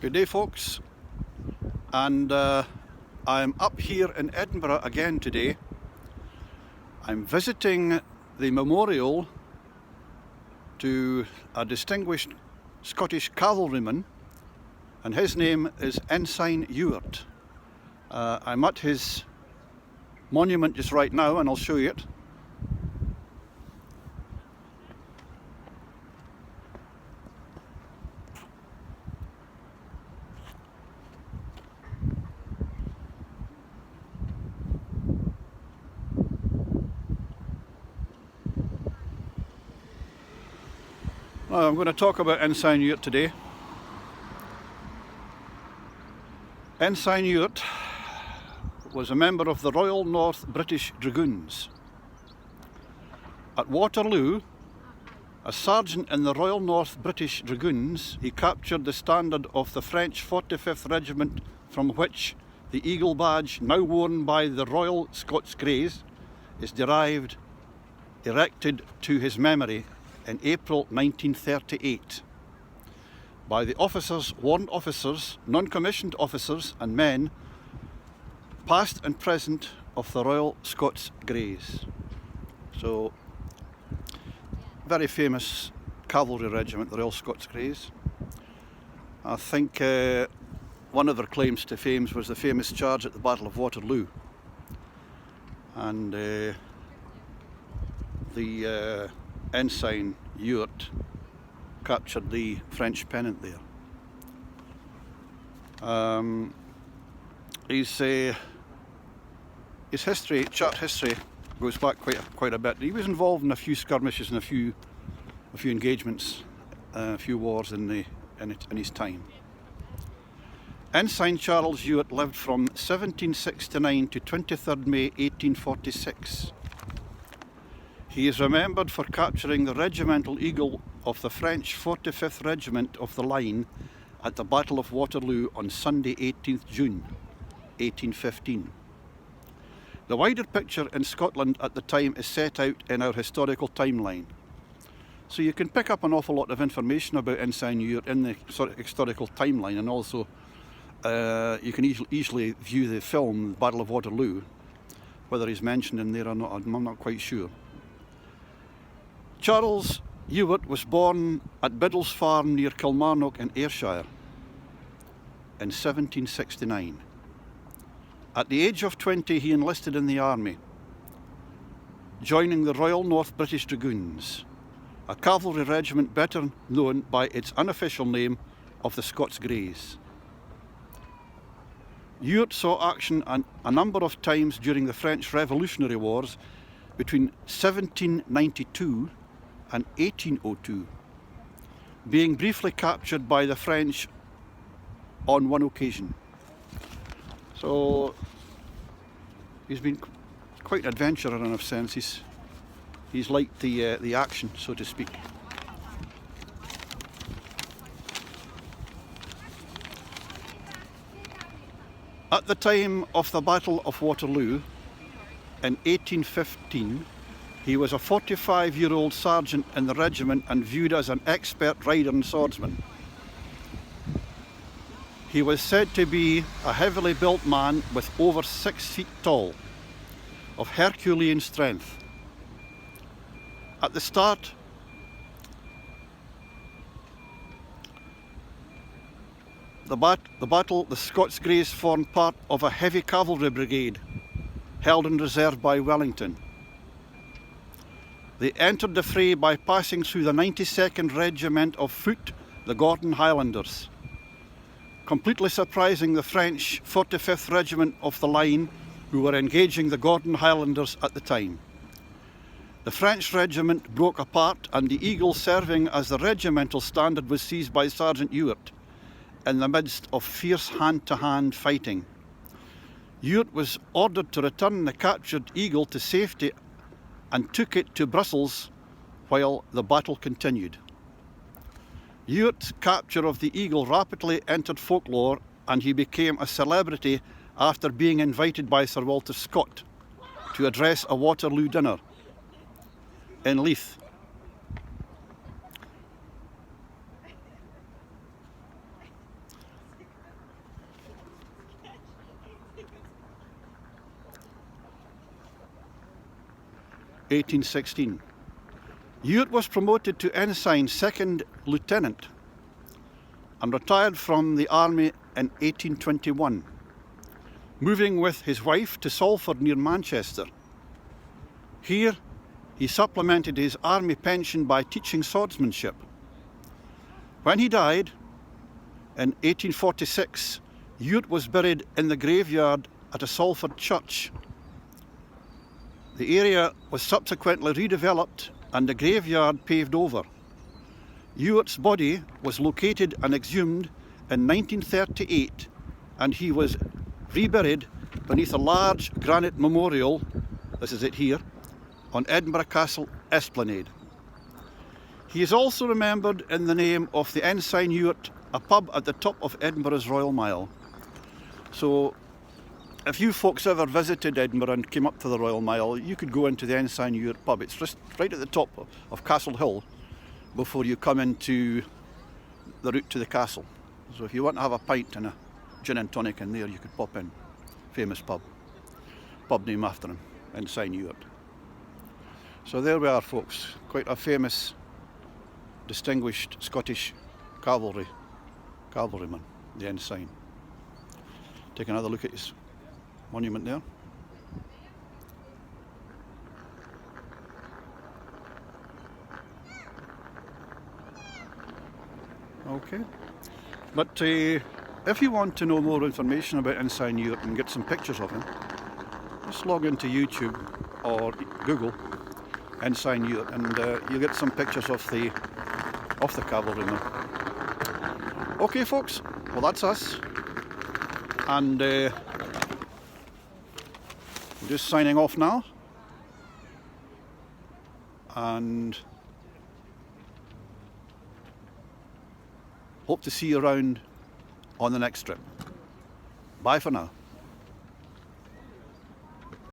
Good day, folks, and I'm up here in Edinburgh again today. I'm visiting the memorial to a distinguished Scottish cavalryman, and his name is Ensign Ewart. I'm at his monument just right now, and I'll show you it. Now, I'm going to talk about Ensign Ewart today. Ensign Ewart was a member of the Royal North British Dragoons. At Waterloo, a sergeant in the Royal North British Dragoons, he captured the standard of the French 45th Regiment, from which the eagle badge, now worn by the Royal Scots Greys, is derived, erected to his memory in April 1938 by the officers, warrant officers, non-commissioned officers and men, past and present, of the Royal Scots Greys. So, very famous cavalry regiment, the Royal Scots Greys. I think one of their claims to fame was the famous charge at the Battle of Waterloo, and the Ensign Ewart captured the French pennant there. His history, chart history, goes back quite a bit. He was involved in a few skirmishes and a few engagements, a few wars in his time. Ensign Charles Ewart lived from 1769 to 23rd May 1846. He is remembered for capturing the regimental eagle of the French 45th Regiment of the Line at the Battle of Waterloo on Sunday 18th June 1815. The wider picture in Scotland at the time is set out in our historical timeline. So you can pick up an awful lot of information about Ensign Ewart in the historical timeline, and also you can easily view the film, Battle of Waterloo. Whether he's mentioned in there or not, I'm not quite sure. Charles Ewart was born at Biddle's Farm near Kilmarnock in Ayrshire in 1769. At the age of 20, he enlisted in the army, joining the Royal North British Dragoons, a cavalry regiment better known by its unofficial name of the Scots Greys. Ewart saw action a number of times during the French Revolutionary Wars between 1792 and 1802, being briefly captured by the French on one occasion. So he's been quite an adventurer in a sense. He's liked the action, so to speak. At the time of the Battle of Waterloo in 1815, he was a 45-year-old sergeant in the regiment and viewed as an expert rider and swordsman. He was said to be a heavily built man with over 6 feet tall, of Herculean strength. At the start, the battle, the Scots Greys formed part of a heavy cavalry brigade held in reserve by Wellington. They entered the fray by passing through the 92nd Regiment of Foot, the Gordon Highlanders, completely surprising the French 45th Regiment of the Line, who were engaging the Gordon Highlanders at the time. The French regiment broke apart, and the eagle serving as the regimental standard was seized by Sergeant Ewart in the midst of fierce hand-to-hand fighting. Ewart was ordered to return the captured eagle to safety and took it to Brussels while the battle continued. Ewart's capture of the eagle rapidly entered folklore, and he became a celebrity after being invited by Sir Walter Scott to address a Waterloo dinner in Leith. 1816. Ewart was promoted to Ensign Second Lieutenant and retired from the army in 1821, moving with his wife to Salford near Manchester. Here he supplemented his army pension by teaching swordsmanship. When he died in 1846, Ewart was buried in the graveyard at a Salford church. The area was subsequently redeveloped and the graveyard paved over. Ewart's body was located and exhumed in 1938, and he was reburied beneath a large granite memorial, this is it here, on Edinburgh Castle Esplanade. He is also remembered in the name of the Ensign Ewart, a pub at the top of Edinburgh's Royal Mile. So if you folks ever visited Edinburgh and came up to the Royal Mile, you could go into the Ensign Ewart pub. It's just right at the top of Castle Hill before you come into the route to the castle. So if you want to have a pint and a gin and tonic in there, you could pop in. Famous pub. Pub named after him, Ensign Ewart. So there we are, folks. Quite a famous, distinguished Scottish cavalryman, the Ensign. Take another look at his monument there. Okay, but if you want to know more information about Ensign Ewart and get some pictures of him, just log into YouTube or Google Ensign Ewart, and you'll get some pictures of the cavalryman. Okay, folks, well that's us, and we're just signing off now, and hope to see you around on the next trip. Bye for now.